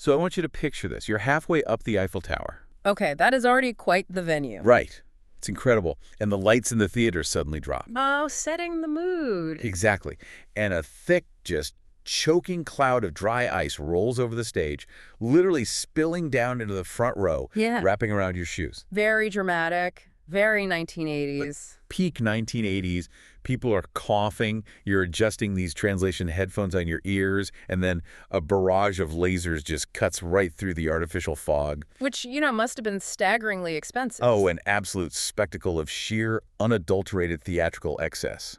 So I want you to picture this. You're halfway up the Eiffel Tower. Okay, that is already quite the venue. Right. It's incredible. And the lights in the theater suddenly drop. Oh, setting the mood. Exactly. And a thick, just choking cloud of dry ice rolls over the stage, literally spilling down into the front row, Yeah. wrapping around your shoes. Very dramatic. Very 1980s. Peak 1980s, people are coughing, you're adjusting these translation headphones on your ears, and then a barrage of lasers just cuts right through the artificial fog. Which, must have been staggeringly expensive. Oh, an absolute spectacle of sheer, unadulterated theatrical excess.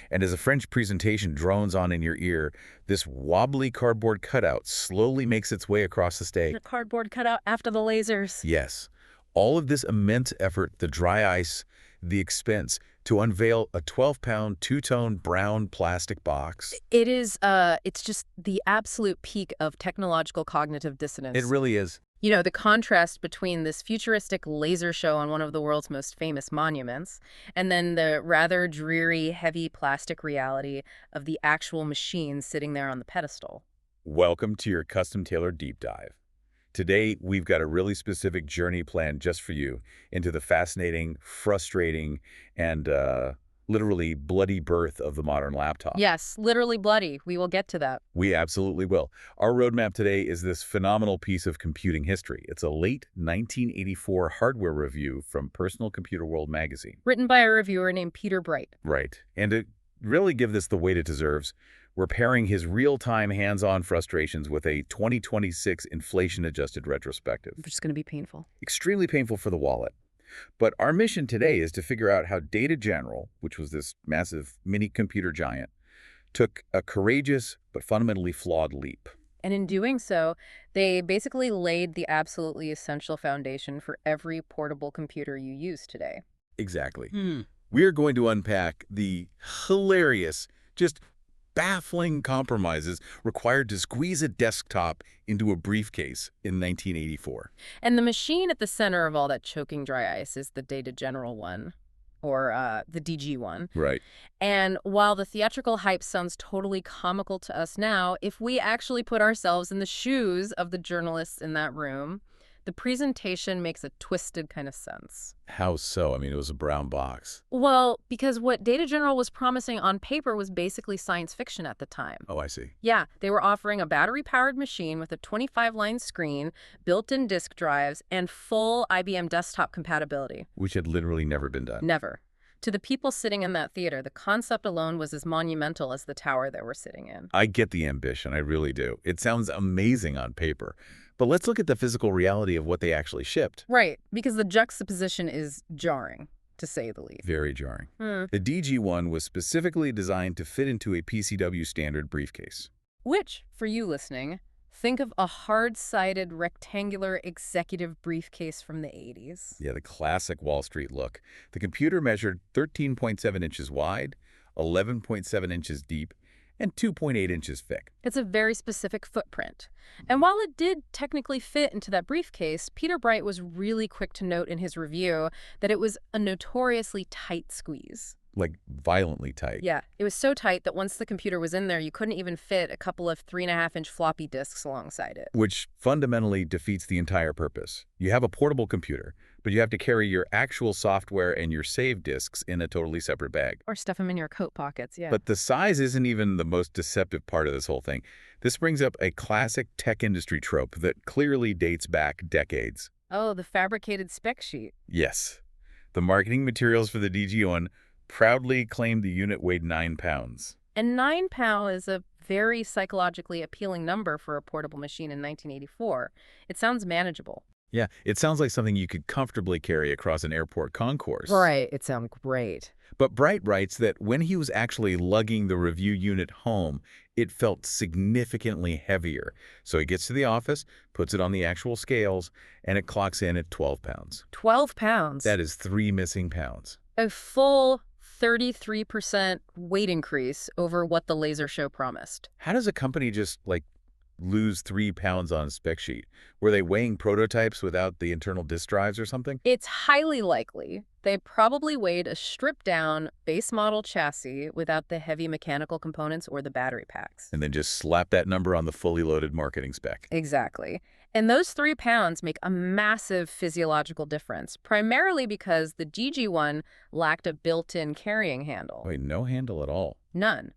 And as a French presentation drones on in your ear, this wobbly cardboard cutout slowly makes its way across the stage. The cardboard cutout after the lasers. Yes. All of this immense effort, the dry ice, the expense, to unveil a 12-pound, two-tone brown plastic box. It is, it's just the absolute peak of technological cognitive dissonance. It really is. The contrast between this futuristic laser show on one of the world's most famous monuments and then the rather dreary, heavy plastic reality of the actual machine sitting there on the pedestal. Welcome to your custom-tailored deep dive. Today, we've got a really specific journey planned just for you into the fascinating, frustrating, and literally bloody birth of the modern laptop. Yes, literally bloody. We will get to that. We absolutely will. Our roadmap today is this phenomenal piece of computing history. It's a late 1984 hardware review from Personal Computer World magazine. Written by a reviewer named Peter Bright. Right. And to really give this the weight it deserves, we're pairing his real-time hands-on frustrations with a 2026 inflation-adjusted retrospective. Which is going to be painful. Extremely painful for the wallet. But our mission today is to figure out how Data General, which was this massive mini-computer giant, took a courageous but fundamentally flawed leap. And in doing so, they basically laid the absolutely essential foundation for every portable computer you use today. Exactly. We're going to unpack the hilarious, just baffling compromises required to squeeze a desktop into a briefcase in 1984. And the machine at the center of all that choking dry ice is the Data General one, or the DG one. Right. And while the theatrical hype sounds totally comical to us now, if we actually put ourselves in the shoes of the journalists in that room, the presentation makes a twisted kind of sense. How so? I mean, it was a brown box. Well, because what Data General was promising on paper was basically science fiction at the time. Oh, I see. Yeah, they were offering a battery-powered machine with a 25-line screen, built-in disk drives, and full IBM desktop compatibility. Which had literally never been done. Never. To the people sitting in that theater, the concept alone was as monumental as the tower they were sitting in. I get the ambition, I really do. It sounds amazing on paper. But let's look at the physical reality of what they actually shipped. Right, because the juxtaposition is jarring, to say the least. Very jarring. The DG1 was specifically designed to fit into a PCW standard briefcase. Which, for you listening, think of a hard-sided rectangular executive briefcase from the 80s. Yeah, the classic Wall Street look. The computer measured 13.7 inches wide, 11.7 inches deep, and 2.8 inches thick. It's a very specific footprint. And while it did technically fit into that briefcase, Peter Bright was really quick to note in his review that it was a notoriously tight squeeze. Like, violently tight. Yeah, it was so tight that once the computer was in there, you couldn't even fit a couple of 3.5-inch floppy disks alongside it. Which fundamentally defeats the entire purpose. You have a portable computer, but you have to carry your actual software and your save disks in a totally separate bag. Or stuff them in your coat pockets, yeah. But the size isn't even the most deceptive part of this whole thing. This brings up a classic tech industry trope that clearly dates back decades. Oh, the fabricated spec sheet. Yes. The marketing materials for the DG1 proudly claimed the unit weighed 9 pounds. And 9 pounds is a very psychologically appealing number for a portable machine in 1984. It sounds manageable. Yeah, it sounds like something you could comfortably carry across an airport concourse. Right, it sounds great. But Bright writes that when he was actually lugging the review unit home, it felt significantly heavier. So he gets to the office, puts it on the actual scales, and it clocks in at 12 pounds. 12 pounds? That is 3 missing pounds. A full 33% weight increase over what the laser show promised. How does a company just, lose 3 pounds on a spec sheet? Were they weighing prototypes without the internal disk drives or something? It's highly likely they probably weighed a stripped-down base model chassis without the heavy mechanical components or the battery packs. And then just slap that number on the fully loaded marketing spec. Exactly. And those 3 pounds make a massive physiological difference, primarily because the DG1 lacked a built-in carrying handle. Wait, no handle at all. None.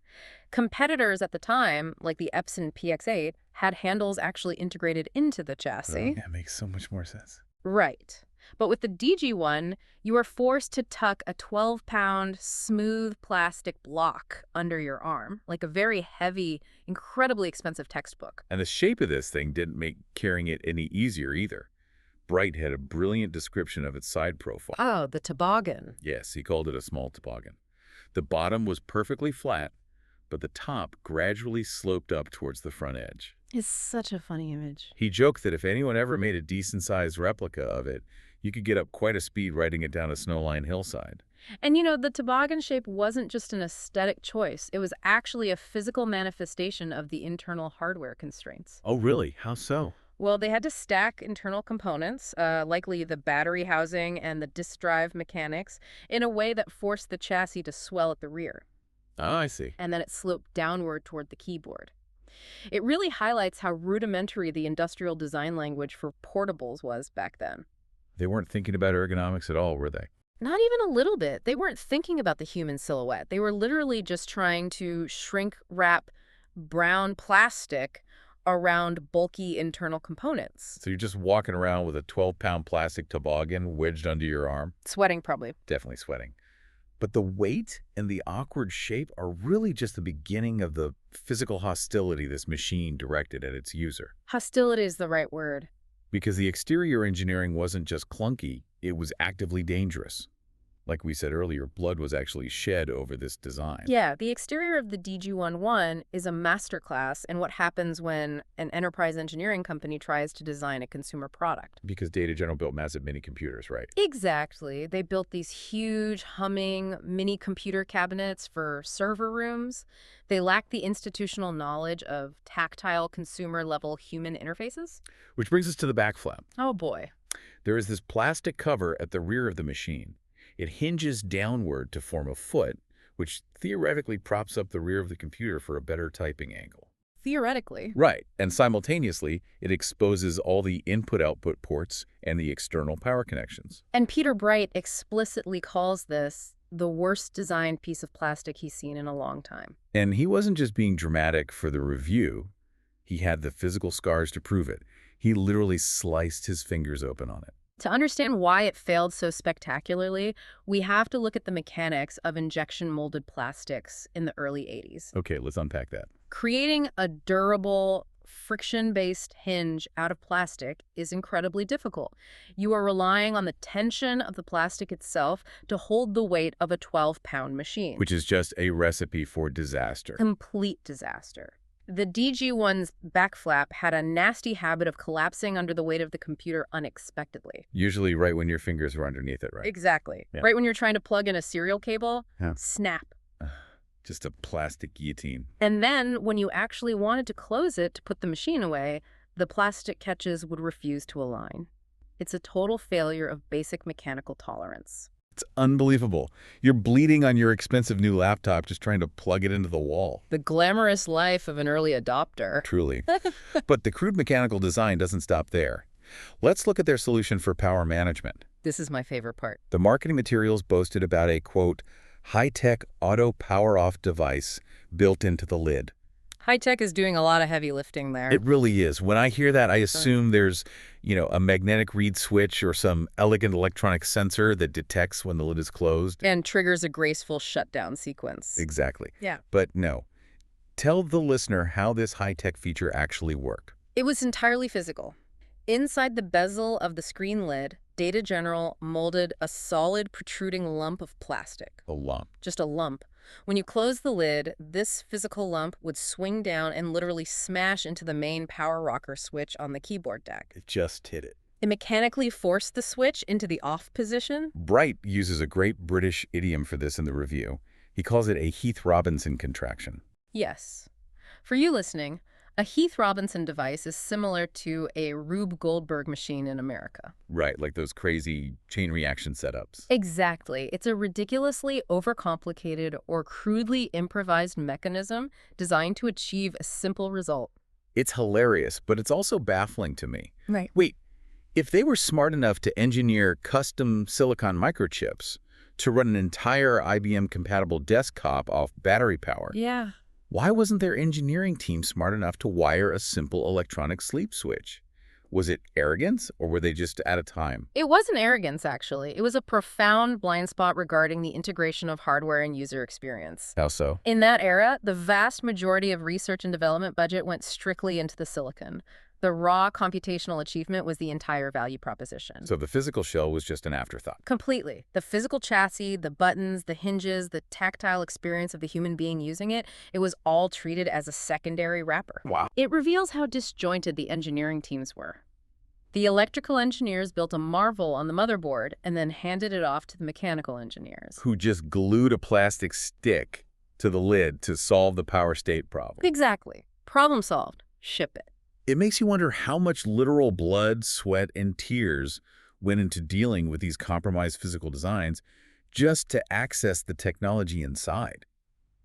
Competitors at the time, like the Epson PX8, had handles actually integrated into the chassis. That makes so much more sense. Right. But with the DG1, you are forced to tuck a 12-pound smooth plastic block under your arm, like a very heavy, incredibly expensive textbook. And the shape of this thing didn't make carrying it any easier either. Bright had a brilliant description of its side profile. Oh, the toboggan. Yes, he called it a small toboggan. The bottom was perfectly flat, but the top gradually sloped up towards the front edge. It's such a funny image. He joked that if anyone ever made a decent-sized replica of it, you could get up quite a speed riding it down a snow-lined hillside. And the toboggan shape wasn't just an aesthetic choice. It was actually a physical manifestation of the internal hardware constraints. Oh, really? How so? Well, they had to stack internal components, likely the battery housing and the disk drive mechanics, in a way that forced the chassis to swell at the rear. Oh, I see. And then it sloped downward toward the keyboard. It really highlights how rudimentary the industrial design language for portables was back then. They weren't thinking about ergonomics at all, were they? Not even a little bit. They weren't thinking about the human silhouette. They were literally just trying to shrink wrap brown plastic around bulky internal components. So you're just walking around with a 12-pound plastic toboggan wedged under your arm? Sweating, probably. Definitely sweating. But the weight and the awkward shape are really just the beginning of the physical hostility this machine directed at its user. Hostility is the right word. Because the exterior engineering wasn't just clunky, it was actively dangerous. Like we said earlier, blood was actually shed over this design. Yeah, the exterior of the DG11 is a masterclass in what happens when an enterprise engineering company tries to design a consumer product. Because Data General built massive mini computers, right? Exactly. They built these huge, humming mini computer cabinets for server rooms. They lacked the institutional knowledge of tactile consumer-level human interfaces. Which brings us to the back flap. Oh, boy. There is this plastic cover at the rear of the machine. It hinges downward to form a foot, which theoretically props up the rear of the computer for a better typing angle. Theoretically. Right, and simultaneously, it exposes all the input-output ports and the external power connections. And Peter Bright explicitly calls this the worst designed piece of plastic he's seen in a long time. And he wasn't just being dramatic for the review. He had the physical scars to prove it. He literally sliced his fingers open on it. To understand why it failed so spectacularly, we have to look at the mechanics of injection molded plastics in the early 80s. Okay, let's unpack that. Creating a durable, friction-based hinge out of plastic is incredibly difficult. You are relying on the tension of the plastic itself to hold the weight of a 12-pound machine. Which is just a recipe for disaster. Complete disaster. The DG1's back flap had a nasty habit of collapsing under the weight of the computer unexpectedly. Usually right when your fingers were underneath it, right? Exactly. Yeah. Right when you're trying to plug in a serial cable, Yeah. snap. Just a plastic guillotine. And then when you actually wanted to close it to put the machine away, the plastic catches would refuse to align. It's a total failure of basic mechanical tolerance. It's unbelievable. You're bleeding on your expensive new laptop just trying to plug it into the wall. The glamorous life of an early adopter. Truly. But the crude mechanical design doesn't stop there. Let's look at their solution for power management. This is my favorite part. The marketing materials boasted about a, quote, high-tech auto power-off device built into the lid. High-tech is doing a lot of heavy lifting there. It really is. When I hear that, I assume there's, a magnetic reed switch or some elegant electronic sensor that detects when the lid is closed. And triggers a graceful shutdown sequence. Exactly. Yeah. But no. Tell the listener how this high-tech feature actually worked. It was entirely physical. Inside the bezel of the screen lid, Data General molded a solid protruding lump of plastic. A lump. Just a lump. When you close the lid, this physical lump would swing down and literally smash into the main power rocker switch on the keyboard deck. It just hit it. It mechanically forced the switch into the off position. Bright uses a great British idiom for this in the review. He calls it a Heath Robinson contraction. Yes. For you listening, A Heath Robinson device is similar to a Rube Goldberg machine in America. Right, like those crazy chain reaction setups. Exactly. It's a ridiculously overcomplicated or crudely improvised mechanism designed to achieve a simple result. It's hilarious, but it's also baffling to me. Right. Wait, if they were smart enough to engineer custom silicon microchips to run an entire IBM-compatible desktop off battery power, Yeah. why wasn't their engineering team smart enough to wire a simple electronic sleep switch? Was it arrogance, or were they just out of time? It wasn't arrogance, actually. It was a profound blind spot regarding the integration of hardware and user experience. How so? In that era, the vast majority of research and development budget went strictly into the silicon. The raw computational achievement was the entire value proposition. So the physical shell was just an afterthought. Completely. The physical chassis, the buttons, the hinges, the tactile experience of the human being using it, it was all treated as a secondary wrapper. Wow. It reveals how disjointed the engineering teams were. The electrical engineers built a marvel on the motherboard and then handed it off to the mechanical engineers. Who just glued a plastic stick to the lid to solve the power state problem. Exactly. Problem solved. Ship it. It makes you wonder how much literal blood, sweat, and tears went into dealing with these compromised physical designs just to access the technology inside.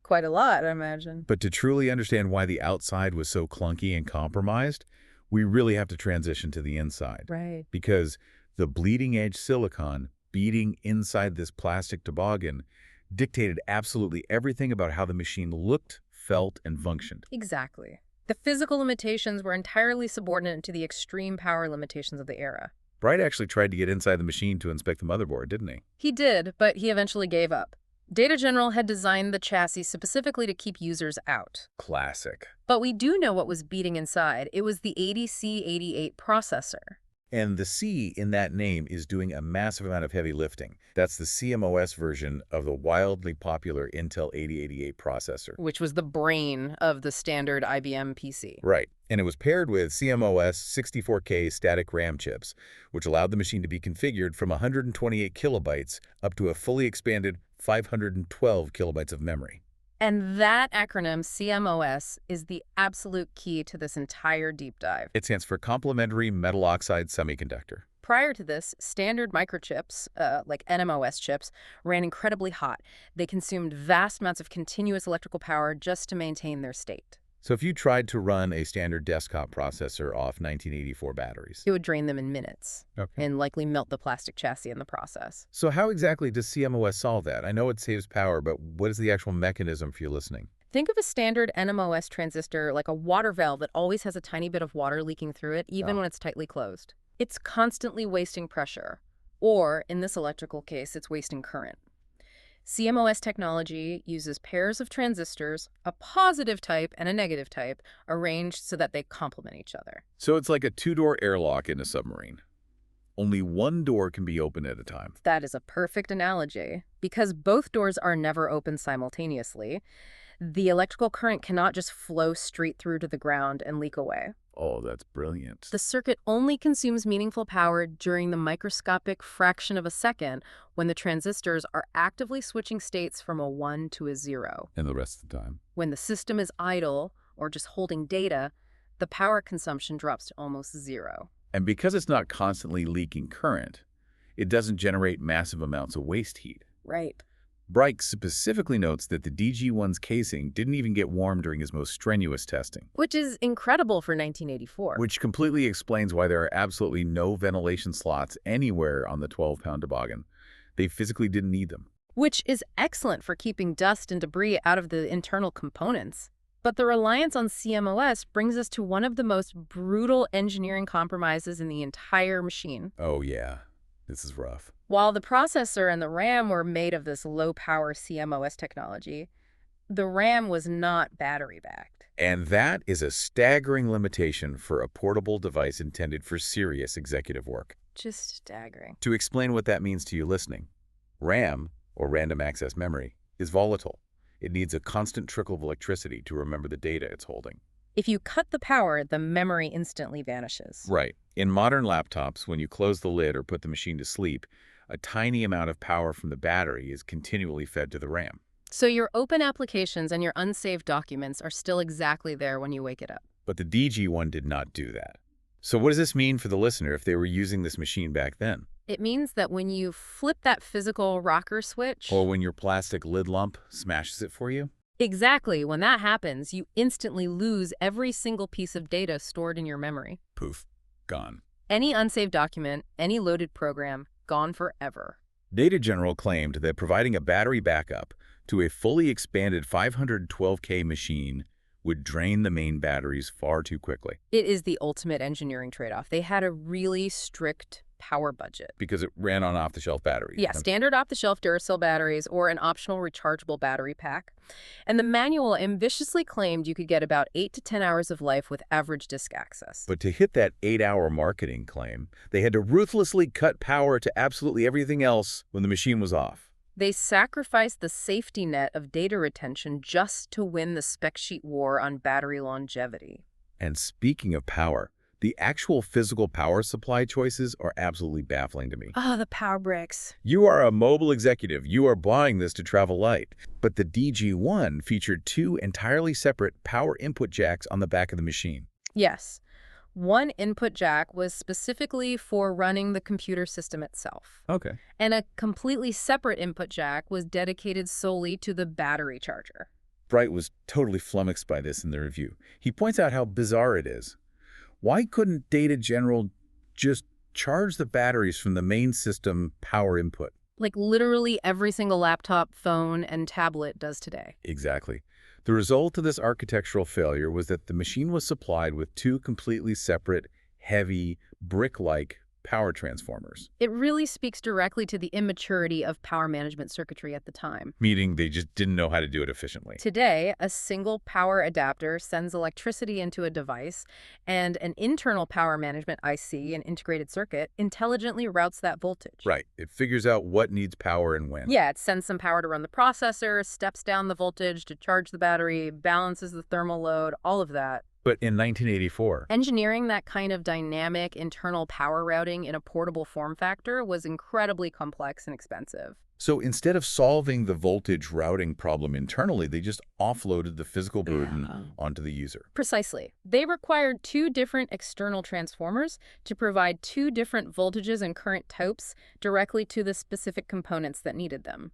Quite a lot, I imagine. But to truly understand why the outside was so clunky and compromised, we really have to transition to the inside. Right. Because the bleeding-edge silicon beating inside this plastic toboggan dictated absolutely everything about how the machine looked, felt, and functioned. Exactly. The physical limitations were entirely subordinate to the extreme power limitations of the era. Bright actually tried to get inside the machine to inspect the motherboard, didn't he? He did, but he eventually gave up. Data General had designed the chassis specifically to keep users out. Classic. But we do know what was beating inside. It was the ADC-88 processor. And the C in that name is doing a massive amount of heavy lifting. That's the CMOS version of the wildly popular Intel 8088 processor. Which was the brain of the standard IBM PC. Right. And it was paired with CMOS 64K static RAM chips, which allowed the machine to be configured from 128 kilobytes up to a fully expanded 512 kilobytes of memory. And that acronym, CMOS, is the absolute key to this entire deep dive. It stands for Complementary Metal Oxide Semiconductor. Prior to this, standard microchips, like NMOS chips, ran incredibly hot. They consumed vast amounts of continuous electrical power just to maintain their state. So if you tried to run a standard desktop processor off 1984 batteries, It would drain them in minutes okay. and likely melt the plastic chassis in the process. So how exactly does CMOS solve that? I know it saves power, but what is the actual mechanism for you listening? Think of a standard NMOS transistor like a water valve that always has a tiny bit of water leaking through it, even when it's tightly closed. It's constantly wasting pressure, or in this electrical case, it's wasting current. CMOS technology uses pairs of transistors, a positive type and a negative type, arranged so that they complement each other. So it's like a two-door airlock in a submarine. Only one door can be open at a time. That is a perfect analogy. Because both doors are never open simultaneously, the electrical current cannot just flow straight through to the ground and leak away. Oh, that's brilliant. The circuit only consumes meaningful power during the microscopic fraction of a second when the transistors are actively switching states from a 1 to a 0. And the rest of the time? When the system is idle or just holding data, the power consumption drops to almost 0. And because it's not constantly leaking current, it doesn't generate massive amounts of waste heat. Right. Bright specifically notes that the DG1's casing didn't even get warm during his most strenuous testing. Which is incredible for 1984. Which completely explains why there are absolutely no ventilation slots anywhere on the 12-pound toboggan. They physically didn't need them. Which is excellent for keeping dust and debris out of the internal components. But the reliance on CMOS brings us to one of the most brutal engineering compromises in the entire machine. Oh yeah, this is rough. While the processor and the RAM were made of this low-power CMOS technology, the RAM was not battery-backed. And that is a staggering limitation for a portable device intended for serious executive work. Just staggering. To explain what that means to you listening, RAM, or random access memory, is volatile. It needs a constant trickle of electricity to remember the data it's holding. If you cut the power, the memory instantly vanishes. Right. In modern laptops, when you close the lid or put the machine to sleep, a tiny amount of power from the battery is continually fed to the RAM. So your open applications and your unsaved documents are still exactly there when you wake it up. But the DG1 did not do that. So what does this mean for the listener if they were using this machine back then? It means that when you flip that physical rocker switch, Or when your plastic lid lump smashes it for you? exactly, when that happens, you instantly lose every single piece of data stored in your memory. Poof, gone. Any unsaved document, any loaded program, gone forever. Data General claimed that providing a battery backup to a fully expanded 512K machine would drain the main batteries far too quickly. It is the ultimate engineering trade-off. They had a really strict power budget. Because it ran on off-the-shelf batteries. Yeah, standard off-the-shelf Duracell batteries or an optional rechargeable battery pack. And the manual ambitiously claimed you could get about 8 to 10 hours of life with average disk access. But to hit that 8-hour marketing claim, they had to ruthlessly cut power to absolutely everything else when the machine was off. They sacrificed the safety net of data retention just to win the spec sheet war on battery longevity. And speaking of power, the actual physical power supply choices are absolutely baffling to me. Oh, the power bricks. You are a mobile executive. You are buying this to travel light. But the DG1 featured 2 entirely separate power input jacks on the back of the machine. Yes. One input jack was specifically for running the computer system itself. Okay. And a completely separate input jack was dedicated solely to the battery charger. Bright was totally flummoxed by this in the review. He points out how bizarre it is. Why couldn't Data General just charge the batteries from the main system power input? Like literally every single laptop, phone, and tablet does today. Exactly. The result of this architectural failure was that the machine was supplied with 2 completely separate, heavy, brick-like power transformers. It really speaks directly to the immaturity of power management circuitry at the time. Meaning they just didn't know how to do it efficiently. Today, a single power adapter sends electricity into a device, and an internal power management IC, an integrated circuit, intelligently routes that voltage. Right. It figures out what needs power and when. Yeah, it sends some power to run the processor, steps down the voltage to charge the battery, balances the thermal load, all of that. But in 1984, Engineering that kind of dynamic internal power routing in a portable form factor was incredibly complex and expensive. so instead of solving the voltage routing problem internally, they just offloaded the physical burden onto the user. Precisely. They required 2 different external transformers to provide 2 different voltages and current types directly to the specific components that needed them.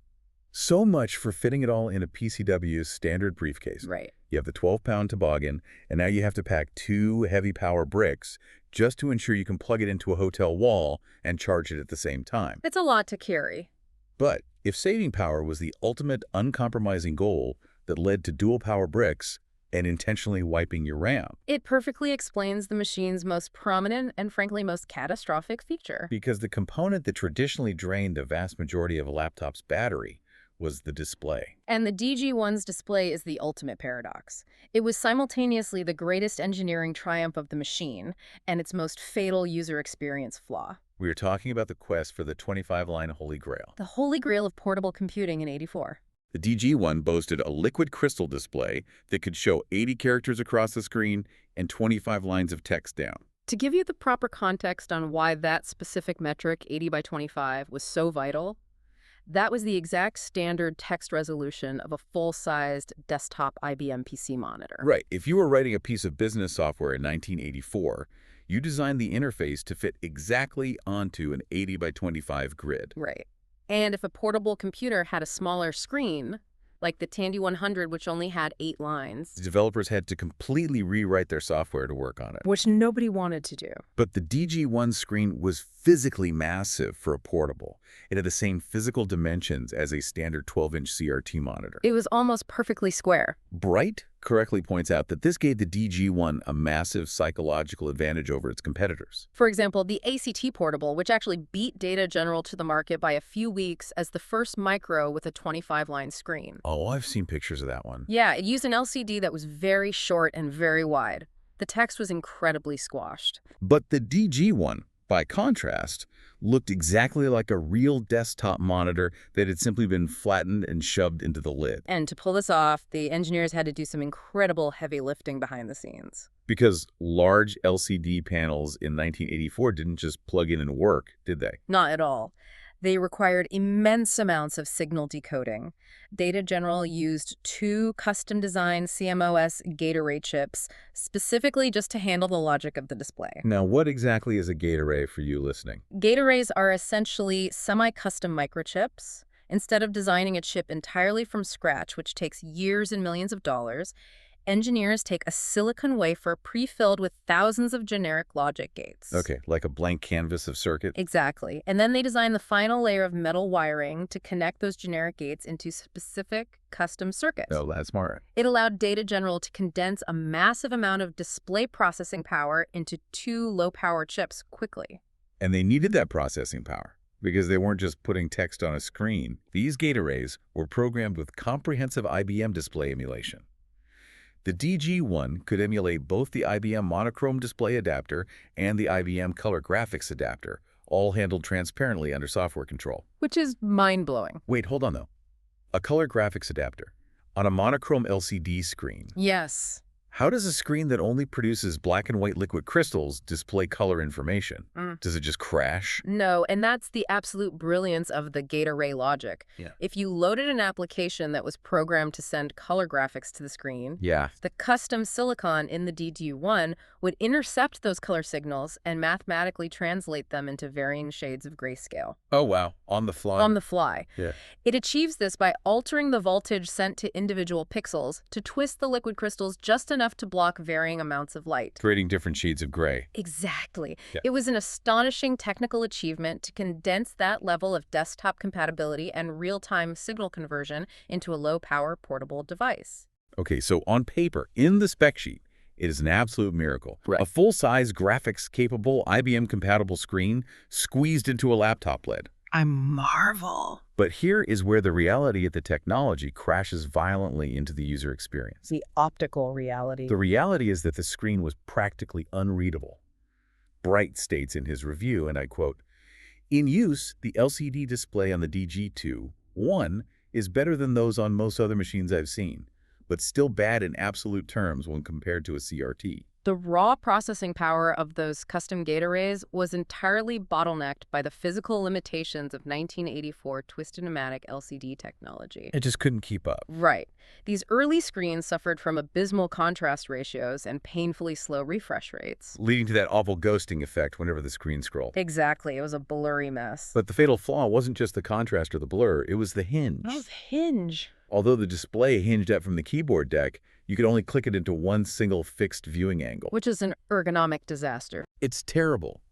So much for fitting it all in a PCW's standard briefcase. Right. You have the 12-pound toboggan, and now you have to pack 2 heavy power bricks just to ensure you can plug it into a hotel wall and charge it at the same time. It's a lot to carry. But if saving power was the ultimate uncompromising goal that led to dual power bricks and intentionally wiping your RAM, It perfectly explains the machine's most prominent and frankly most catastrophic feature. because the component that traditionally drained the vast majority of a laptop's battery was the display. And the DG1's display is the ultimate paradox. It was simultaneously the greatest engineering triumph of the machine and its most fatal user experience flaw. We are talking about the quest for the 25-line Holy Grail. The holy grail of portable computing in '84. The DG1 boasted a liquid crystal display that could show 80 characters across the screen and 25 lines of text down. To give you the proper context on why that specific metric, 80 by 25, was so vital, that was the exact standard text resolution of a full-sized desktop IBM PC monitor. Right. If you were writing a piece of business software in 1984, you designed the interface to fit exactly onto an 80 by 25 grid. Right. And if a portable computer had a smaller screen, like the Tandy 100, which only had 8 lines, The developers had to completely rewrite their software to work on it. which nobody wanted to do. But the DG1 screen was physically massive for a portable. It had the same physical dimensions as a standard 12-inch CRT monitor. It was almost perfectly square. Bright correctly points out that this gave the DG1 a massive psychological advantage over its competitors. For example, the ACT portable, which actually beat Data General to the market by a few weeks as the first micro with a 25-line screen. Oh, I've seen pictures of that one. Yeah, it used an LCD that was very short and very wide. The text was incredibly squashed. But the DG1, by contrast, looked exactly like a real desktop monitor that had simply been flattened and shoved into the lid. And to pull this off, the engineers had to do some incredible heavy lifting behind the scenes. Because large LCD panels in 1984 didn't just plug in and work, did they? Not at all. They required immense amounts of signal decoding. Data General used 2 custom-designed CMOS gate array chips specifically just to handle the logic of the display. Now, what exactly is a gate array for you listening? Gate arrays are essentially semi-custom microchips. Instead of designing a chip entirely from scratch, which takes years and millions of dollars, engineers take a silicon wafer pre-filled with thousands of generic logic gates. Okay, like a blank canvas of circuit? Exactly. And then they design the final layer of metal wiring to connect those generic gates into specific custom circuits. Oh, that's smart. It allowed Data General to condense a massive amount of display processing power into 2 low-power chips quickly. And they needed that processing power because they weren't just putting text on a screen. These gate arrays were programmed with comprehensive IBM display emulation. The DG1 could emulate both the IBM monochrome display adapter and the IBM color graphics adapter, all handled transparently under software control. Which is mind-blowing. Wait, hold on though. A color graphics adapter on a monochrome LCD screen. Yes. How does a screen that only produces black and white liquid crystals display color information? Does it just crash? No, and that's the absolute brilliance of the gate array logic. Yeah. If you loaded an application that was programmed to send color graphics to the screen, Yeah. the custom silicon in the DG1 would intercept those color signals and mathematically translate them into varying shades of grayscale. Oh, wow. On the fly? On the fly. Yeah. It achieves this by altering the voltage sent to individual pixels to twist the liquid crystals just enough to block varying amounts of light. Creating different shades of gray. Exactly. Yeah. It was an astonishing technical achievement to condense that level of desktop compatibility and real-time signal conversion into a low-power portable device. Okay, so on paper, in the spec sheet, it is an absolute miracle. Right. A full-size, graphics-capable, IBM-compatible screen squeezed into a laptop lid. I marvel. But here is where the reality of the technology crashes violently into the user experience. The optical reality. The reality is that the screen was practically unreadable. Bright states in his review, and I quote, "In use, the LCD display on the DG2-1 is better than those on most other machines I've seen, but still bad in absolute terms when compared to a CRT." The raw processing power of those custom gate arrays was entirely bottlenecked by the physical limitations of 1984 twist-o-matic LCD technology. It just couldn't keep up. Right. These early screens suffered from abysmal contrast ratios and painfully slow refresh rates. Leading to that awful ghosting effect whenever the screen scrolled. Exactly. It was a blurry mess. But the fatal flaw wasn't just the contrast or the blur, it was the hinge. Oh, the hinge. Although the display hinged up from the keyboard deck, you could only click it into one single fixed viewing angle. Which is an ergonomic disaster. It's terrible.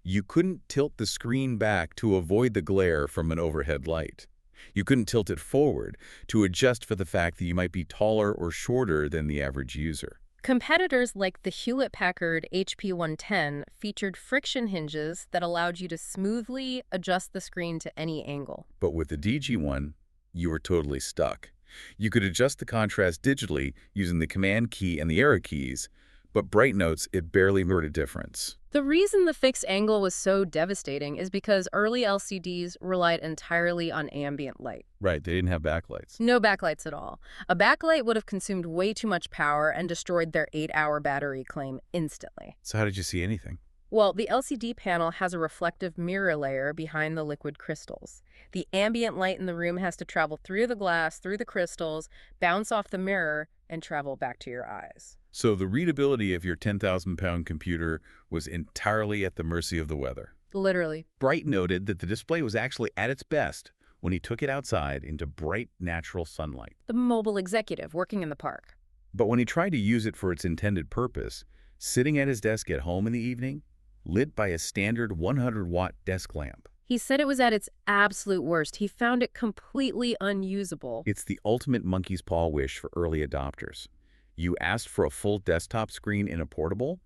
You couldn't tilt the screen back to avoid the glare from an overhead light. You couldn't tilt it forward to adjust for the fact that you might be taller or shorter than the average user. Competitors like the Hewlett-Packard HP110 featured friction hinges that allowed you to smoothly adjust the screen to any angle. But with the DG1, you were totally stuck. You could adjust the contrast digitally using the Command key and the arrow keys, but bright notes, it barely made a difference. The reason the fixed angle was so devastating is because early LCDs relied entirely on ambient light. Right, they didn't have backlights. No backlights at all. A backlight would have consumed way too much power and destroyed their 8-hour battery claim instantly. So how did you see anything? Well, the LCD panel has a reflective mirror layer behind the liquid crystals. The ambient light in the room has to travel through the glass, through the crystals, bounce off the mirror, and travel back to your eyes. So the readability of your 10,000-pound computer was entirely at the mercy of the weather. Literally. Bright noted that the display was actually at its best when he took it outside into bright, natural sunlight. The mobile executive working in the park. But when he tried to use it for its intended purpose, sitting at his desk at home in the evening, lit by a standard 100-watt desk lamp. He said it was at its absolute worst. He found it completely unusable. It's the ultimate monkey's paw wish for early adopters. You asked for a full desktop screen in a portable,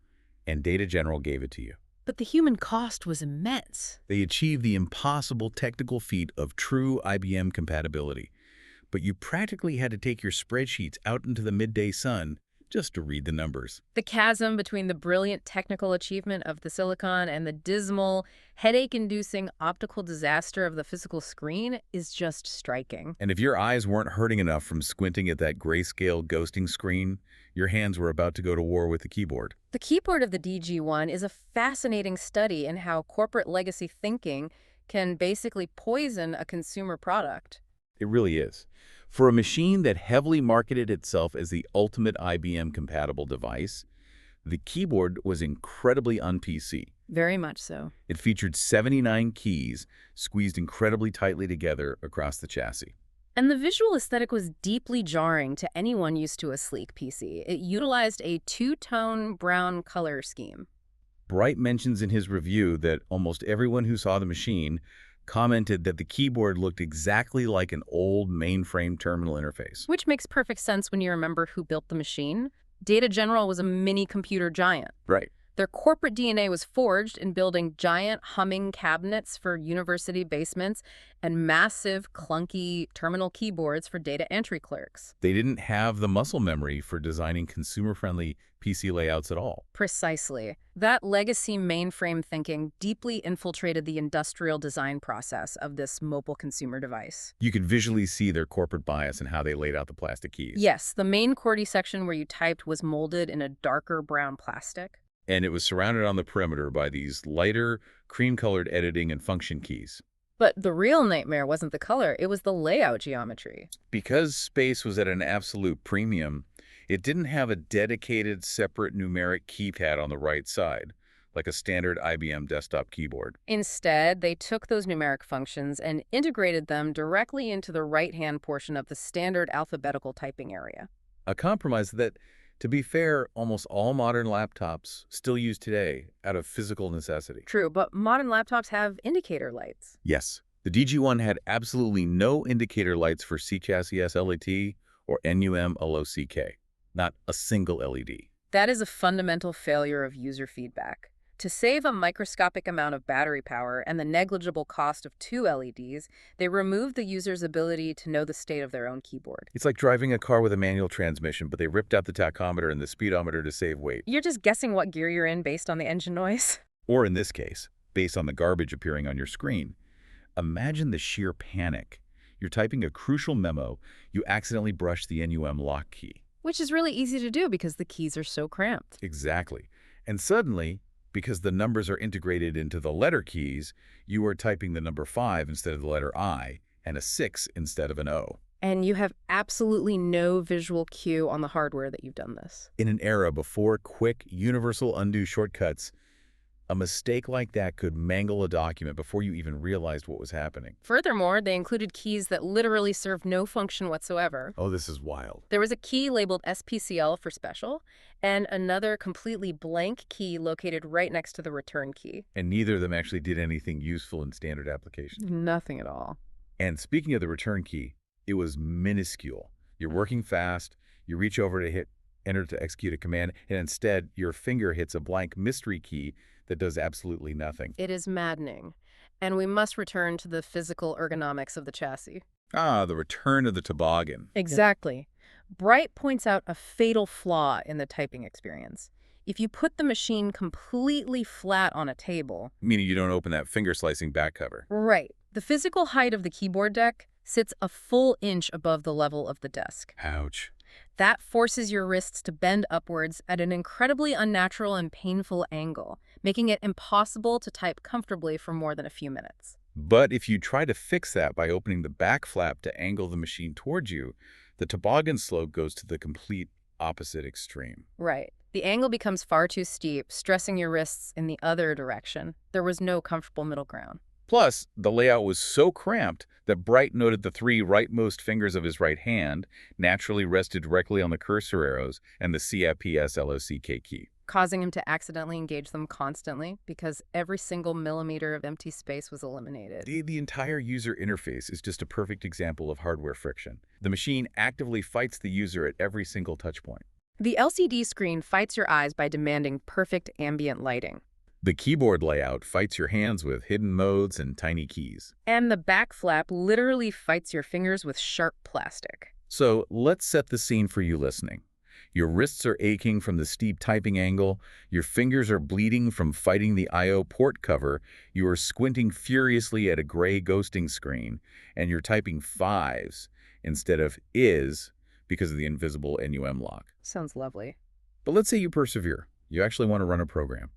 and Data General gave it to you. But the human cost was immense. They achieved the impossible technical feat of true IBM compatibility. But you practically had to take your spreadsheets out into the midday sun just to read the numbers. The chasm between the brilliant technical achievement of the silicon and the dismal, headache-inducing optical disaster of the physical screen is just striking. And if your eyes weren't hurting enough from squinting at that grayscale ghosting screen, your hands were about to go to war with the keyboard. The keyboard of the DG1 is a fascinating study in how corporate legacy thinking can basically poison a consumer product. It really is. For a machine that heavily marketed itself as the ultimate IBM-compatible device, the keyboard was incredibly un-PC. Very much so. It featured 79 keys squeezed incredibly tightly together across the chassis. And the visual aesthetic was deeply jarring to anyone used to a sleek PC. It utilized a two-tone brown color scheme. Bright mentions in his review that almost everyone who saw the machine commented that the keyboard looked exactly like an old mainframe terminal interface. Which makes perfect sense when you remember who built the machine. Data General was a mini computer giant. Right. Their corporate DNA was forged in building giant humming cabinets for university basements and massive, clunky terminal keyboards for data entry clerks. They didn't have the muscle memory for designing consumer-friendly PC layouts at all. Precisely. That legacy mainframe thinking deeply infiltrated the industrial design process of this mobile consumer device. You could visually see their corporate bias in how they laid out the plastic keys. Yes, the main QWERTY section where you typed was molded in a darker brown plastic. And it was surrounded on the perimeter by these lighter, cream-colored editing and function keys. But the real nightmare wasn't the color, it was the layout geometry. Because space was at an absolute premium, it didn't have a dedicated, separate numeric keypad on the right side, like a standard IBM desktop keyboard. Instead, they took those numeric functions and integrated them directly into the right-hand portion of the standard alphabetical typing area. A compromise that, to be fair, almost all modern laptops still use today out of physical necessity. True, but modern laptops have indicator lights. Yes, the DG1 had absolutely no indicator lights for CCHASS LAT or NUM LOCK. Not a single LED. That is a fundamental failure of user feedback. To save a microscopic amount of battery power and the negligible cost of 2 LEDs, they removed the user's ability to know the state of their own keyboard. It's like driving a car with a manual transmission, but they ripped out the tachometer and the speedometer to save weight. You're just guessing what gear you're in based on the engine noise? Or in this case, based on the garbage appearing on your screen. Imagine the sheer panic. You're typing a crucial memo, you accidentally brush the NUM lock key. Which is really easy to do because the keys are so cramped. Exactly. And suddenly, because the numbers are integrated into the letter keys, you are typing the number 5 instead of the letter I and a 6 instead of an O. And you have absolutely no visual cue on the hardware that you've done this. In an era before quick, universal undo shortcuts, a mistake like that could mangle a document before you even realized what was happening. Furthermore, they included keys that literally served no function whatsoever. Oh, this is wild. There was a key labeled SPCL for special, and another completely blank key located right next to the return key. And neither of them actually did anything useful in standard applications. Nothing at all. And speaking of the return key, it was minuscule. You're working fast, you reach over to hit enter to execute a command, and instead your finger hits a blank mystery key that does absolutely nothing. It is maddening. And we must return to the physical ergonomics of the chassis. Ah, the return of the toboggan. Exactly. Bright points out a fatal flaw in the typing experience. If you put the machine completely flat on a table... Meaning you don't open that finger-slicing back cover. Right. The physical height of the keyboard deck sits a full inch above the level of the desk. Ouch. That forces your wrists to bend upwards at an incredibly unnatural and painful angle, making it impossible to type comfortably for more than a few minutes. But if you try to fix that by opening the back flap to angle the machine towards you, the toboggan slope goes to the complete opposite extreme. Right. The angle becomes far too steep, stressing your wrists in the other direction. There was no comfortable middle ground. Plus, the layout was so cramped that Bright noted the 3 rightmost fingers of his right hand naturally rested directly on the cursor arrows and the CFPS-LOCK key, causing him to accidentally engage them constantly because every single millimeter of empty space was eliminated. The entire user interface is just a perfect example of hardware friction. The machine actively fights the user at every single touchpoint. The LCD screen fights your eyes by demanding perfect ambient lighting. The keyboard layout fights your hands with hidden modes and tiny keys. And the back flap literally fights your fingers with sharp plastic. So let's set the scene for you listening. Your wrists are aching from the steep typing angle, your fingers are bleeding from fighting the I/O port cover, you are squinting furiously at a gray ghosting screen, and you're typing 5s instead of is because of the invisible NUM lock. Sounds lovely. But let's say you persevere. You actually want to run a program.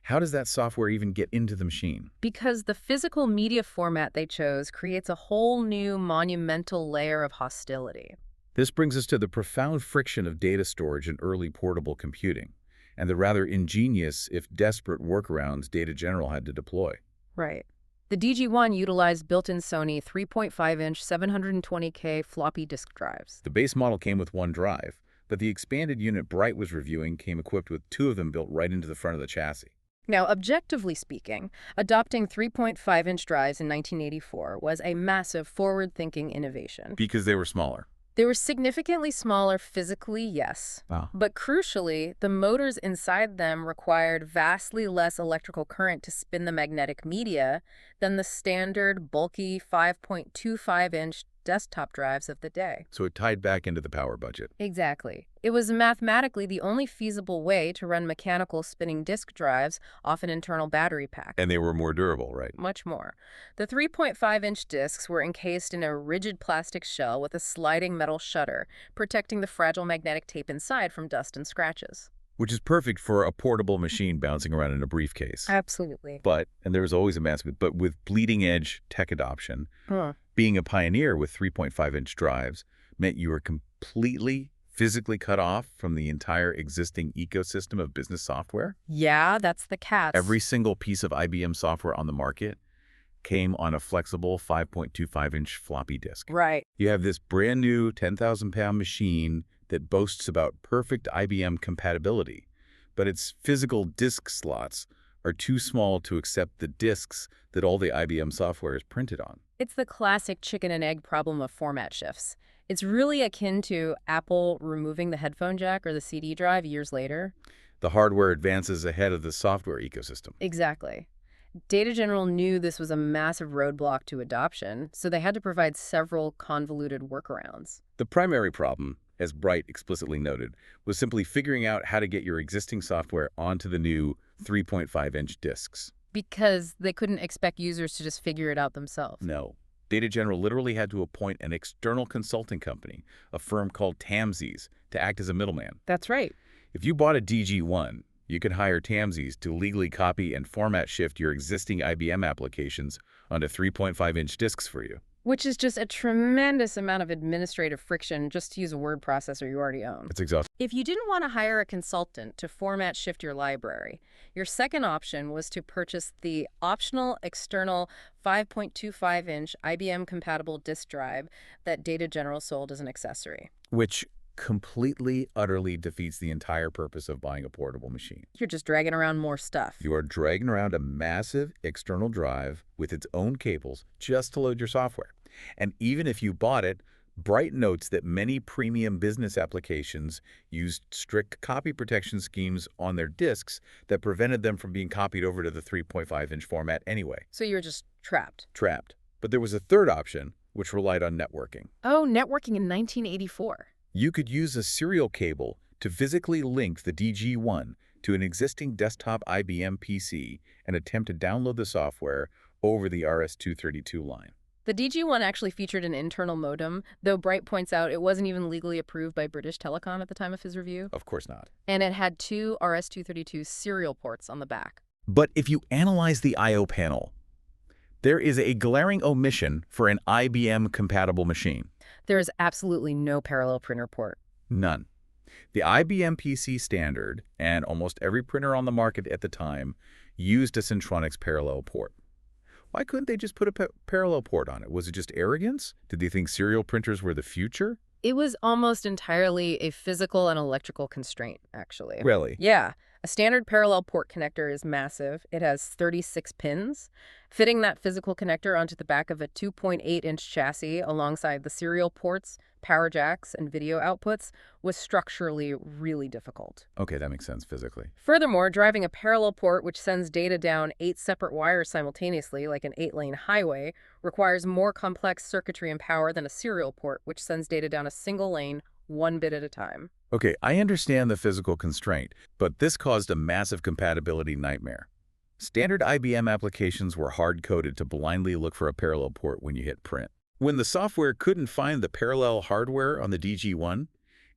How does that software even get into the machine? Because the physical media format they chose creates a whole new monumental layer of hostility. This brings us to the profound friction of data storage in early portable computing, and the rather ingenious, if desperate, workarounds Data General had to deploy. Right. The DG1 utilized built-in Sony 3.5-inch 720K floppy disk drives. The base model came with one drive, but the expanded unit Bright was reviewing came equipped with two of them built right into the front of the chassis. Now, objectively speaking, adopting 3.5-inch drives in 1984 was a massive forward-thinking innovation. Because they were smaller. They were significantly smaller physically, yes. Wow. But crucially, the motors inside them required vastly less electrical current to spin the magnetic media than the standard, bulky 5.25-inch desktop drives of the day. So it tied back into the power budget. Exactly. It was mathematically the only feasible way to run mechanical spinning disk drives off an internal battery pack. And they were more durable, right? Much more. The 3.5-inch discs were encased in a rigid plastic shell with a sliding metal shutter, protecting the fragile magnetic tape inside from dust and scratches. Which is perfect for a portable machine bouncing around in a briefcase. Absolutely. But, and there was always a mask, but with bleeding-edge tech adoption, being a pioneer with 3.5-inch drives meant you were completely physically cut off from the entire existing ecosystem of business software. Yeah, that's the catch. Every single piece of IBM software on the market came on a flexible 5.25-inch floppy disk. Right. You have this brand new 10,000-pound machine that boasts about perfect IBM compatibility, but its physical disk slots are too small to accept the disks that all the IBM software is printed on. It's the classic chicken and egg problem of format shifts. It's really akin to Apple removing the headphone jack or the CD drive years later. The hardware advances ahead of the software ecosystem. Exactly. Data General knew this was a massive roadblock to adoption, so they had to provide several convoluted workarounds. The primary problem, as Bright explicitly noted, was simply figuring out how to get your existing software onto the new 3.5-inch disks. Because they couldn't expect users to just figure it out themselves. No. Data General literally had to appoint an external consulting company, a firm called Tamses, to act as a middleman. That's right. If you bought a DG1, you could hire Tamses to legally copy and format shift your existing IBM applications onto 3.5-inch disks for you. Which is just a tremendous amount of administrative friction just to use a word processor you already own. It's exhausting. If you didn't want to hire a consultant to format shift your library, your second option was to purchase the optional external 5.25-inch IBM-compatible disk drive that Data General sold as an accessory. Which completely, utterly defeats the entire purpose of buying a portable machine. You're just dragging around more stuff. You are dragging around a massive external drive with its own cables just to load your software. And even if you bought it, Bright notes that many premium business applications used strict copy protection schemes on their disks that prevented them from being copied over to the 3.5-inch format anyway. So you're just trapped. Trapped. But there was a third option, which relied on networking. Oh, networking in 1984. You could use a serial cable to physically link the DG1 to an existing desktop IBM PC and attempt to download the software over the RS-232 line. The DG1 actually featured an internal modem, though Bright points out it wasn't even legally approved by British Telecom at the time of his review. Of course not. And it had two RS-232 serial ports on the back. But if you analyze the I/O panel, there is a glaring omission for an IBM-compatible machine. There is absolutely no parallel printer port. None. The IBM PC standard, and almost every printer on the market at the time, used a Centronics parallel port. Why couldn't they just put a parallel port on it? Was it just arrogance? Did they think serial printers were the future? It was almost entirely a physical and electrical constraint, actually. Really? Yeah. A standard parallel port connector is massive. It has 36 pins. Fitting that physical connector onto the back of a 2.8-inch chassis alongside the serial ports, power jacks, and video outputs was structurally really difficult. Okay, that makes sense physically. Furthermore, driving a parallel port which sends data down 8 separate wires simultaneously, like an 8-lane highway, requires more complex circuitry and power than a serial port which sends data down a single lane, one bit at a time. Okay, I understand the physical constraint, but this caused a massive compatibility nightmare. Standard IBM applications were hard-coded to blindly look for a parallel port when you hit print. When the software couldn't find the parallel hardware on the DG1,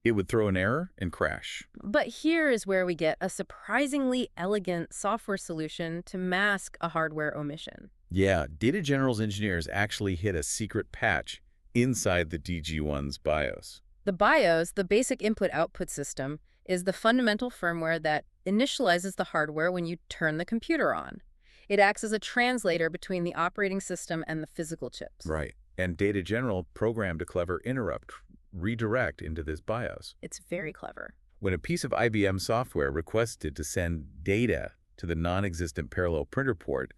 It would throw an error and crash. But here is where we get a surprisingly elegant software solution to mask a hardware omission. Yeah, Data General's engineers actually hid a secret patch inside the DG1's BIOS. The BIOS, the basic input-output system, is the fundamental firmware that initializes the hardware when you turn the computer on. It acts as a translator between the operating system and the physical chips. Right. And Data General programmed a clever interrupt redirect into this BIOS. It's very clever. When a piece of IBM software requested to send data to the non-existent parallel printer port,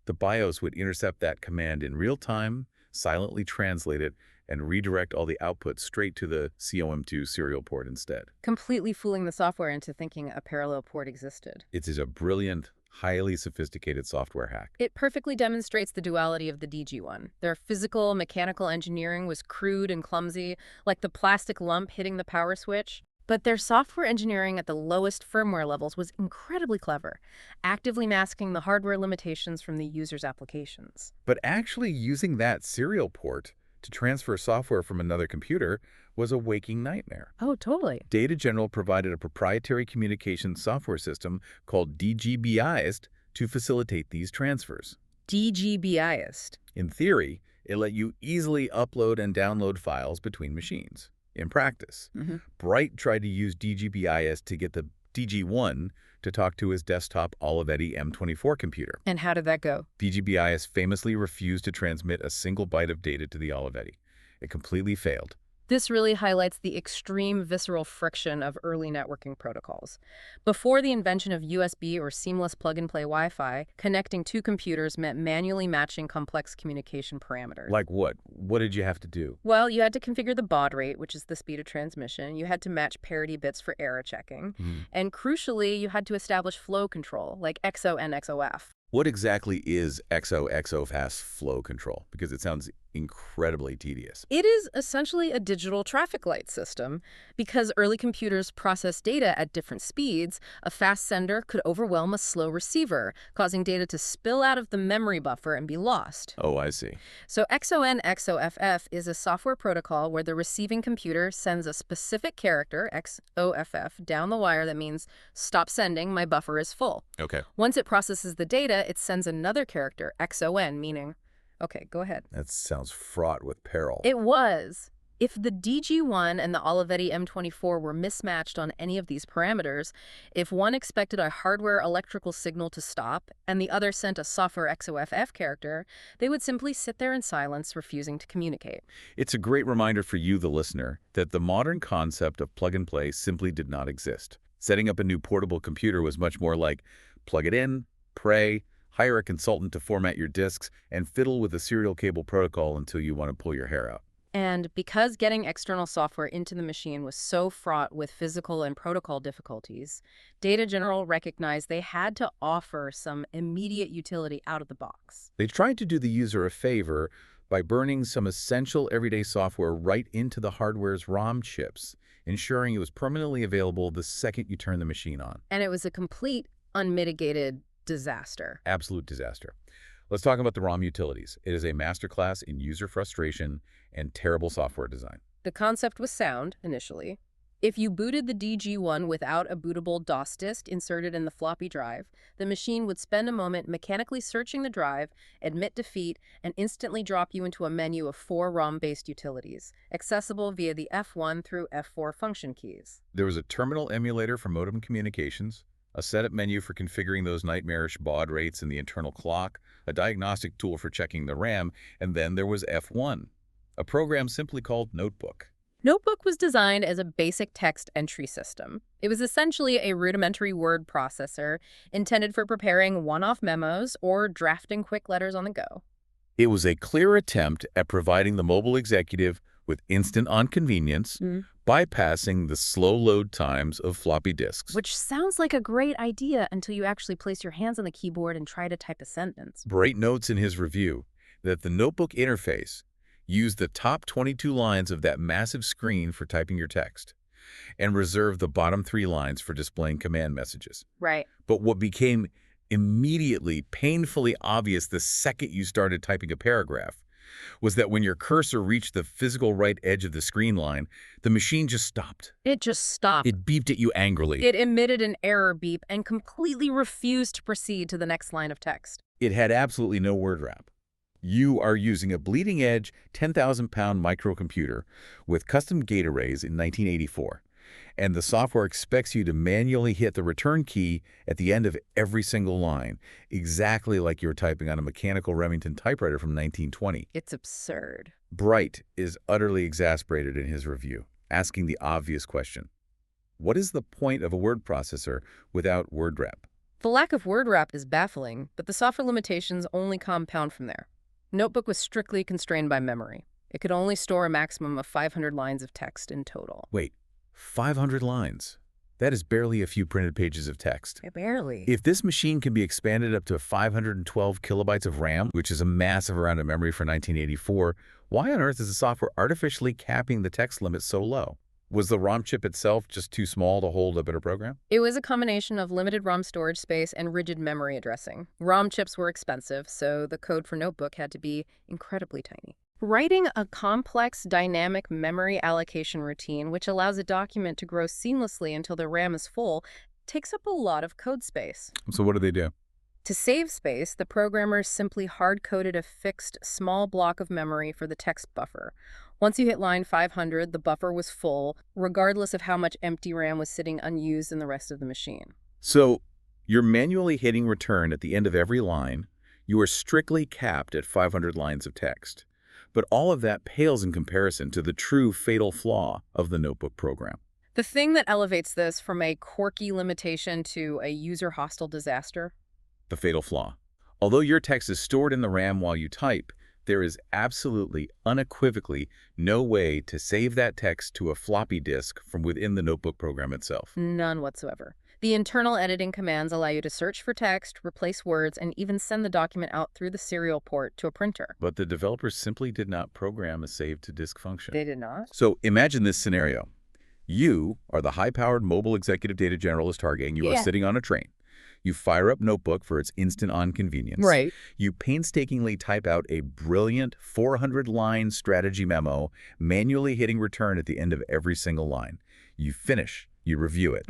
the BIOS would intercept that command in real time, silently translate it, and redirect all the outputs straight to the COM2 serial port instead. Completely fooling the software into thinking a parallel port existed. It is a brilliant, highly sophisticated software hack. It perfectly demonstrates the duality of the DG1. Their physical, mechanical engineering was crude and clumsy, like the plastic lump hitting the power switch. But their software engineering at the lowest firmware levels was incredibly clever, actively masking the hardware limitations from the user's applications. But actually using that serial port to transfer software from another computer was a waking nightmare. Oh, totally. Data General provided a proprietary communication software system called DGBIST to facilitate these transfers. DGBIST. In theory, it let you easily upload and download files between machines. In practice, Bright tried to use DGBIST to get the DG1 to talk to his desktop Olivetti M24 computer. And how did that go? DGBIST famously refused to transmit a single byte of data to the Olivetti. It completely failed. This really highlights the extreme visceral friction of early networking protocols. Before the invention of USB or seamless plug-and-play Wi-Fi, connecting two computers meant manually matching complex communication parameters. Like what? What did you have to do? Well, you had to configure the baud rate, which is the speed of transmission. You had to match parity bits for error checking. And crucially, you had to establish flow control, like XO and XOF. What exactly is XO/XOFast flow control? Because it sounds incredibly tedious. It is essentially a digital traffic light system. Because early computers processed data at different speeds, a fast sender could overwhelm a slow receiver, causing data to spill out of the memory buffer and be lost. Oh, I see. So XON/XOFF is a software protocol where the receiving computer sends a specific character, XOFF, down the wire that means, stop sending, my buffer is full. Okay. Once it processes the data, it sends another character, XON, meaning, okay, go ahead. That sounds fraught with peril. It was. If the DG1 and the Olivetti M24 were mismatched on any of these parameters, if one expected a hardware electrical signal to stop and the other sent a software XOFF character, they would simply sit there in silence, refusing to communicate. It's a great reminder for you, the listener, that the modern concept of plug-and-play simply did not exist. Setting up a new portable computer was much more like plug it in, pray, hire a consultant to format your disks, and fiddle with the serial cable protocol until you want to pull your hair out. And because getting external software into the machine was so fraught with physical and protocol difficulties, Data General recognized they had to offer some immediate utility out of the box. They tried to do the user a favor by burning some essential everyday software right into the hardware's ROM chips, ensuring it was permanently available the second you turn the machine on. And it was a complete, unmitigated disaster. Absolute disaster. Let's talk about the ROM utilities. It is a masterclass in user frustration and terrible software design. The concept was sound, initially. If you booted the DG1 without a bootable DOS disk inserted in the floppy drive, the machine would spend a moment mechanically searching the drive, admit defeat, and instantly drop you into a menu of 4 ROM-based utilities, accessible via the F1 through F4 function keys. There was a terminal emulator for modem communications, a setup menu for configuring those nightmarish baud rates in the internal clock, a diagnostic tool for checking the RAM, and then there was F1, a program simply called Notebook. Notebook was designed as a basic text entry system. It was essentially a rudimentary word processor intended for preparing one-off memos or drafting quick letters on the go. It was a clear attempt at providing the mobile executive with instant on-convenience, bypassing the slow load times of floppy disks. Which sounds like a great idea until you actually place your hands on the keyboard and try to type a sentence. Bright notes in his review that the Notebook interface used the top 22 lines of that massive screen for typing your text and reserved the bottom 3 lines for displaying command messages. Right. But what became immediately painfully obvious the second you started typing a paragraph was that when your cursor reached the physical right edge of the screen line, the machine just stopped. It just stopped. It beeped at you angrily. It emitted an error beep and completely refused to proceed to the next line of text. It had absolutely no word wrap. You are using a bleeding-edge 10,000-pound microcomputer with custom gate arrays in 1984, and the software expects you to manually hit the return key at the end of every single line, exactly like you're typing on a mechanical Remington typewriter from 1920. It's absurd. Bright is utterly exasperated in his review, asking the obvious question. What is the point of a word processor without word wrap? The lack of word wrap is baffling, but the software limitations only compound from there. Notebook was strictly constrained by memory. It could only store a maximum of 500 lines of text in total. Wait, 500 lines? That is barely a few printed pages of text. Barely. If this machine can be expanded up to 512 kilobytes of RAM, which is a massive amount of memory for 1984, why on earth is the software artificially capping the text limit so low? Was the ROM chip itself just too small to hold a better program? It was a combination of limited ROM storage space and rigid memory addressing. ROM chips were expensive, so the code for Notebook had to be incredibly tiny. Writing a complex dynamic memory allocation routine, which allows a document to grow seamlessly until the RAM is full, takes up a lot of code space. So what do they do? To save space, the programmers simply hard-coded a fixed small block of memory for the text buffer. Once you hit line 500, the buffer was full, regardless of how much empty RAM was sitting unused in the rest of the machine. So you're manually hitting return at the end of every line. You are strictly capped at 500 lines of text. But all of that pales in comparison to the true fatal flaw of the Notebook program. The thing that elevates this from a quirky limitation to a user-hostile disaster? The fatal flaw. Although your text is stored in the RAM while you type, there is absolutely, unequivocally, no way to save that text to a floppy disk from within the Notebook program itself. None whatsoever. The internal editing commands allow you to search for text, replace words, and even send the document out through the serial port to a printer. But the developers simply did not program a save-to-disk function. They did not? So imagine this scenario. You are the high-powered mobile executive data generalist target. You are sitting on a train. You fire up Notebook for its instant-on convenience. Right. You painstakingly type out a brilliant 400-line strategy memo, manually hitting return at the end of every single line. You finish. You review it.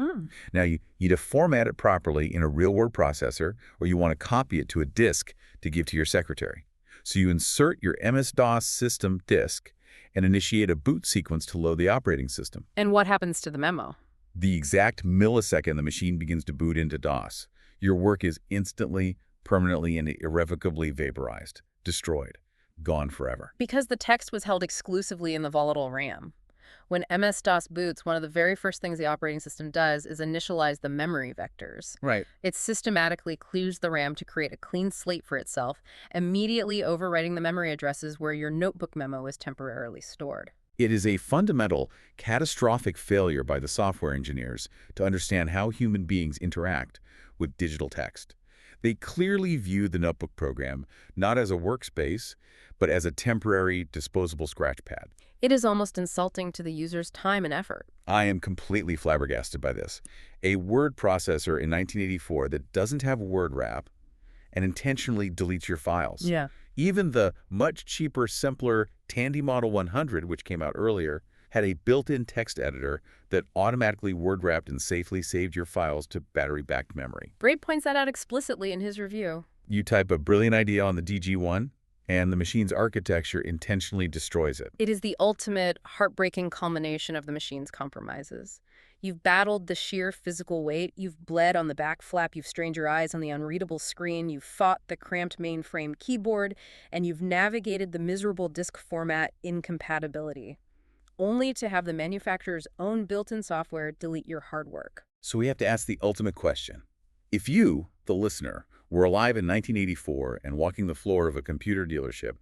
Now, you need to format it properly in a real word processor, or you want to copy it to a disk to give to your secretary. So you insert your MS-DOS system disk and initiate a boot sequence to load the operating system. And what happens to the memo? The exact millisecond the machine begins to boot into DOS, your work is instantly, permanently, and irrevocably vaporized, destroyed, gone forever. Because the text was held exclusively in the volatile RAM. When MS-DOS boots, one of the very first things the operating system does is initialize the memory vectors. Right. It systematically clears the RAM to create a clean slate for itself, immediately overwriting the memory addresses where your Notebook memo is temporarily stored. It is a fundamental, catastrophic failure by the software engineers to understand how human beings interact with digital text. They clearly view the Notebook program not as a workspace, but as a temporary, disposable scratch pad. It is almost insulting to the user's time and effort. I am completely flabbergasted by this. A word processor in 1984 that doesn't have word wrap and intentionally deletes your files. Yeah. Even the much cheaper, simpler Tandy Model 100, which came out earlier, had a built-in text editor that automatically word-wrapped and safely saved your files to battery-backed memory. Braid points that out explicitly in his review. You type a brilliant idea on the DG1, and the machine's architecture intentionally destroys it. It is the ultimate, heartbreaking culmination of the machine's compromises. You've battled the sheer physical weight, you've bled on the back flap, you've strained your eyes on the unreadable screen, you've fought the cramped mainframe keyboard, and you've navigated the miserable disk format incompatibility, only to have the manufacturer's own built-in software delete your hard work. So we have to ask the ultimate question. If you, the listener, were alive in 1984 and walking the floor of a computer dealership,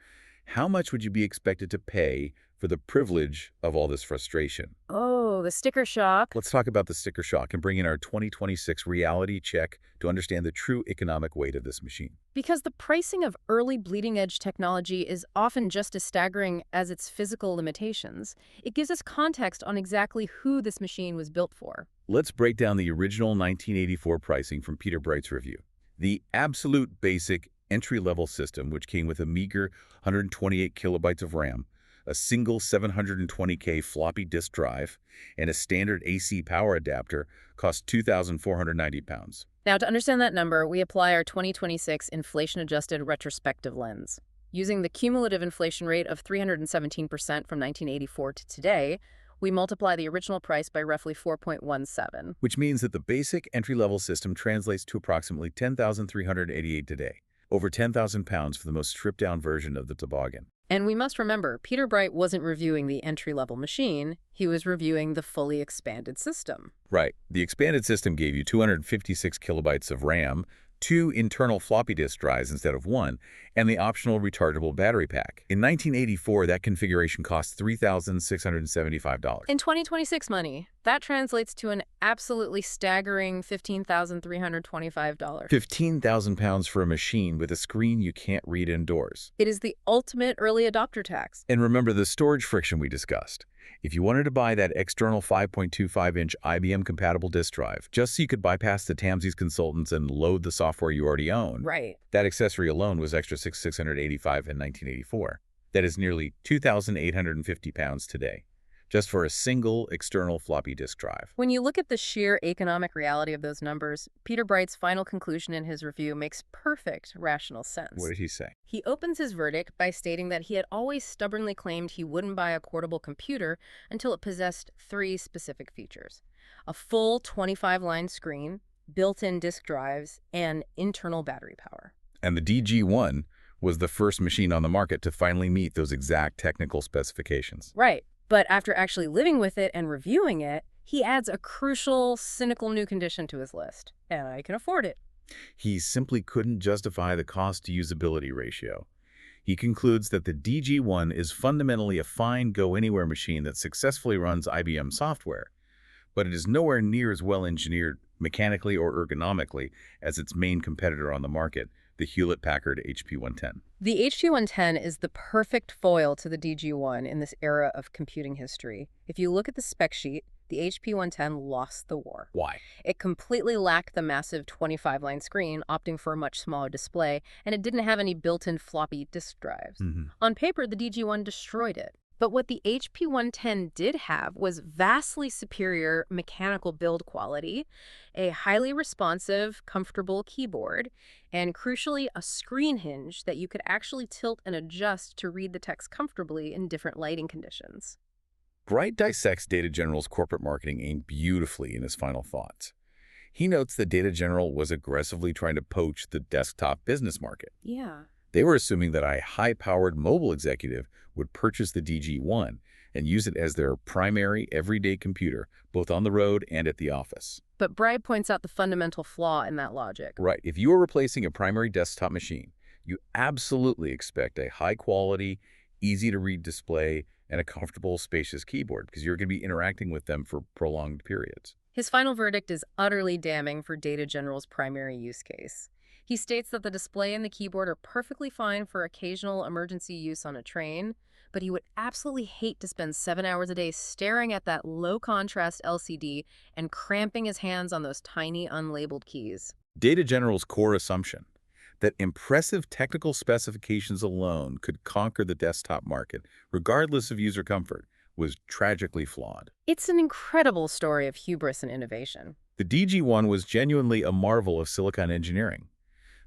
how much would you be expected to pay for the privilege of all this frustration? Oh, the sticker shock. Let's talk about the sticker shock and bring in our 2026 reality check to understand the true economic weight of this machine. Because the pricing of early bleeding-edge technology is often just as staggering as its physical limitations. It gives us context on exactly who this machine was built for. Let's break down the original 1984 pricing from Peter Bright's review. The absolute basic entry-level system, which came with a meager 128 kilobytes of RAM, a single 720K floppy disk drive, and a standard AC power adapter, cost £2,490. Now, to understand that number, we apply our 2026 inflation-adjusted retrospective lens. Using the cumulative inflation rate of 317% from 1984 to today, we multiply the original price by roughly 4.17. Which means that the basic entry-level system translates to approximately $10,388 today, over £10,000 for the most stripped-down version of the toboggan. And we must remember, Peter Bright wasn't reviewing the entry-level machine, he was reviewing the fully expanded system. Right. The expanded system gave you 256 kilobytes of RAM, 2 internal floppy disk drives instead of 1, and the optional rechargeable battery pack. In 1984, that configuration cost $3,675. In 2026 money, that translates to an absolutely staggering $15,325. £15,000 for a machine with a screen you can't read indoors. It is the ultimate early adopter tax. And remember the storage friction we discussed. If you wanted to buy that external 5.25-inch IBM-compatible disk drive, just so you could bypass the TAMSI's consultants and load the software you already own, Right. that accessory alone was extra $685 in 1984. That is nearly £2,850 today, just for a single external floppy disk drive. When you look at the sheer economic reality of those numbers, Peter Bright's final conclusion in his review makes perfect rational sense. What did he say? He opens his verdict by stating that he had always stubbornly claimed he wouldn't buy a portable computer until it possessed 3 specific features: a full 25-line screen, built-in disk drives, and internal battery power. And the DG1 was the first machine on the market to finally meet those exact technical specifications. Right. But after actually living with it and reviewing it, he adds a crucial, cynical new condition to his list. And I can afford it. He simply couldn't justify the cost-to-usability ratio. He concludes that the DG1 is fundamentally a fine go-anywhere machine that successfully runs IBM software, but it is nowhere near as well-engineered mechanically or ergonomically as its main competitor on the market, the Hewlett-Packard HP-110. The HP-110 is the perfect foil to the DG1 in this era of computing history. If you look at the spec sheet, the HP-110 lost the war. Why? It completely lacked the massive 25-line screen, opting for a much smaller display, and it didn't have any built-in floppy disk drives. On paper, the DG1 destroyed it. But what the HP-110 did have was vastly superior mechanical build quality, a highly responsive, comfortable keyboard, and crucially, a screen hinge that you could actually tilt and adjust to read the text comfortably in different lighting conditions. Bright dissects Data General's corporate marketing aim beautifully in his final thoughts. He notes that Data General was aggressively trying to poach the desktop business market. Yeah. They were assuming that a high-powered mobile executive would purchase the DG1 and use it as their primary everyday computer, both on the road and at the office. But Bright points out the fundamental flaw in that logic. Right. If you are replacing a primary desktop machine, you absolutely expect a high-quality, easy-to-read display and a comfortable, spacious keyboard because you're going to be interacting with them for prolonged periods. His final verdict is utterly damning for Data General's primary use case. He states that the display and the keyboard are perfectly fine for occasional emergency use on a train, but he would absolutely hate to spend 7 hours a day staring at that low-contrast LCD and cramping his hands on those tiny, unlabeled keys. Data General's core assumption that impressive technical specifications alone could conquer the desktop market, regardless of user comfort, was tragically flawed. It's an incredible story of hubris and innovation. The DG1 was genuinely a marvel of silicon engineering.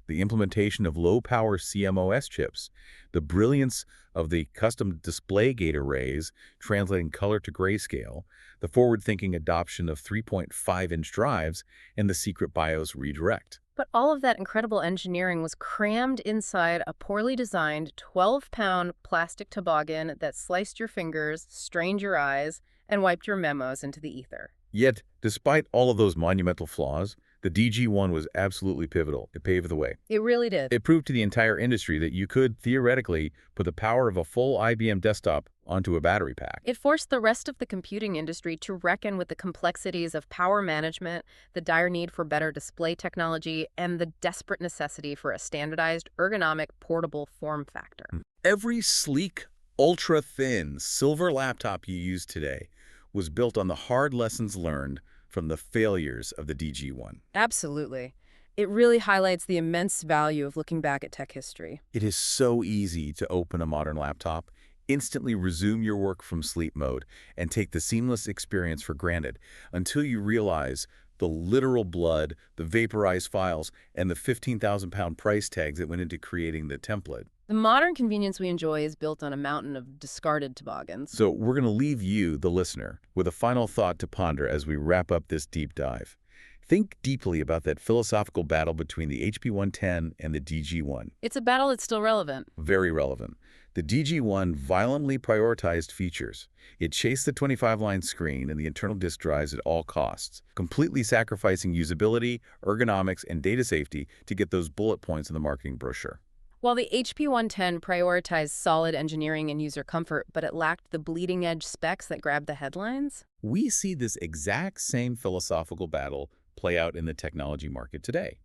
The implementation of low-power CMOS chips, the brilliance of the custom display gate arrays translating color to grayscale, the forward-thinking adoption of 3.5-inch drives, and the secret BIOS redirect. But all of that incredible engineering was crammed inside a poorly designed 12-pound plastic toboggan that sliced your fingers, strained your eyes, and wiped your memos into the ether. Yet, despite all of those monumental flaws, the DG1 was absolutely pivotal. It paved the way. It really did. It proved to the entire industry that you could, theoretically, put the power of a full IBM desktop onto a battery pack. It forced the rest of the computing industry to reckon with the complexities of power management, the dire need for better display technology, and the desperate necessity for a standardized, ergonomic, portable form factor. Every sleek, ultra-thin silver laptop you use today was built on the hard lessons learned from the failures of the DG1. Absolutely. It really highlights the immense value of looking back at tech history. It is so easy to open a modern laptop, instantly resume your work from sleep mode, and take the seamless experience for granted until you realize the literal blood, the vaporized files, and the 15,000-pound price tags that went into creating the template. The modern convenience we enjoy is built on a mountain of discarded toboggans. So we're going to leave you, the listener, with a final thought to ponder as we wrap up this deep dive. Think deeply about that philosophical battle between the HP 110 and the DG1. It's a battle that's still relevant. Very relevant. The DG1 violently prioritized features. It chased the 25-line screen and the internal disk drives at all costs, completely sacrificing usability, ergonomics, and data safety to get those bullet points in the marketing brochure. While the HP 110 prioritized solid engineering and user comfort, but it lacked the bleeding-edge specs that grabbed the headlines? We see this exact same philosophical battle play out in the technology market today.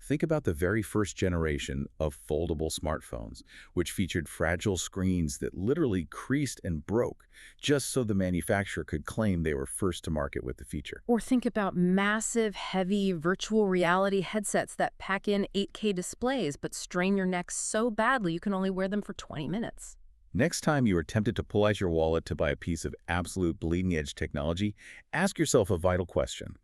Think about the very first generation of foldable smartphones, which featured fragile screens that literally creased and broke just so the manufacturer could claim they were first to market with the feature. Or think about massive, heavy virtual reality headsets that pack in 8K displays but strain your neck so badly you can only wear them for 20 minutes. Next time you are tempted to pull out your wallet to buy a piece of absolute bleeding-edge technology, ask yourself a vital question.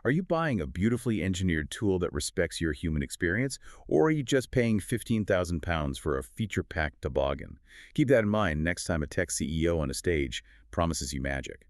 Are you buying a beautifully engineered tool that respects your human experience, or are you just paying £15,000 for a feature-packed toboggan? Keep that in mind next time a tech CEO on a stage promises you magic.